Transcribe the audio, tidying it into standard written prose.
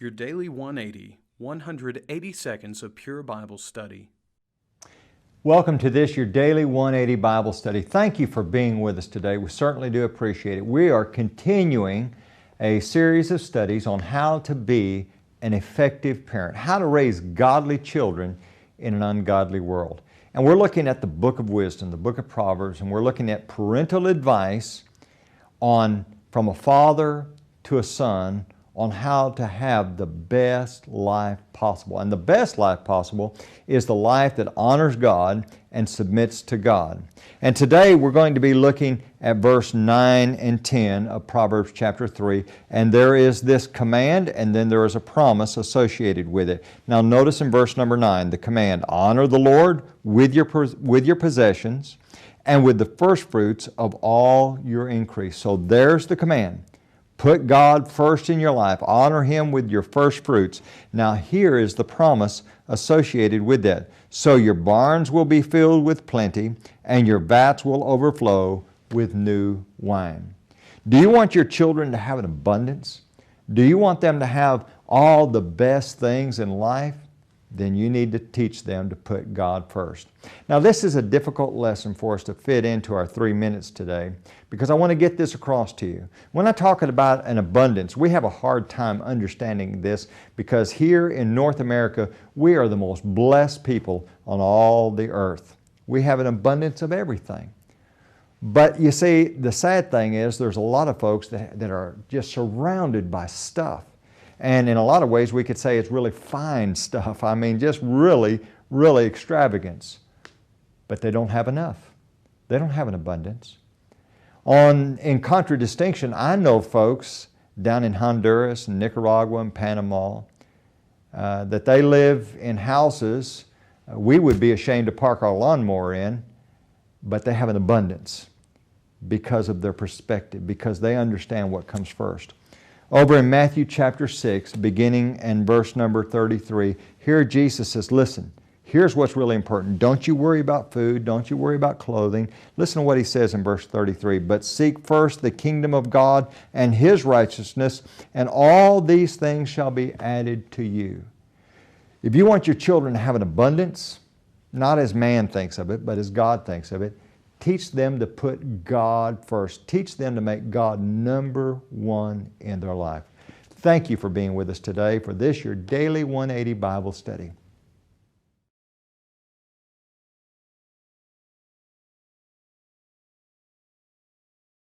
Your Daily 180, 180 seconds of pure Bible study. Welcome to this, your Daily 180 Bible study. Thank you for being with us today. We certainly do appreciate it. We are continuing a series of studies on how to be an effective parent, how to raise godly children in an ungodly world. And we're looking at the book of wisdom, the book of Proverbs, and we're looking at parental advice from a father to a son on how to have the best life possible. And the best life possible is the life that honors God and submits to God. And today we're going to be looking at verse 9 and 10 of Proverbs chapter 3. And there is this command and then there is a promise associated with it. Now notice in verse number 9, the command, honor the Lord with your possessions and with the first fruits of all your increase. So there's the command. Put God first in your life. Honor Him with your first fruits. Now here is the promise associated with that. So your barns will be filled with plenty, and your vats will overflow with new wine. Do you want your children to have an abundance? Do you want them to have all the best things in life? Then you need to teach them to put God first. Now this is a difficult lesson for us to fit into our 3 minutes today because I want to get this across to you. When I'm talking about an abundance, we have a hard time understanding this because here in North America, we are the most blessed people on all the earth. We have an abundance of everything. But you see, the sad thing is there's a lot of folks that are just surrounded by stuff. And in a lot of ways, we could say it's really fine stuff. I mean, just really, really extravagance. But they don't have enough. They don't have an abundance. In contradistinction, I know folks down in Honduras and Nicaragua and Panama that they live in houses we would be ashamed to park our lawnmower in, but they have an abundance because of their perspective, because they understand what comes first. Over in Matthew chapter 6, beginning in verse number 33, here Jesus says, listen, here's what's really important. Don't you worry about food. Don't you worry about clothing. Listen to what He says in verse 33. But seek first the kingdom of God and His righteousness, and all these things shall be added to you. If you want your children to have an abundance, not as man thinks of it, but as God thinks of it, teach them to put God first. Teach them to make God number one in their life. Thank you for being with us today for this, your Daily 180 Bible study.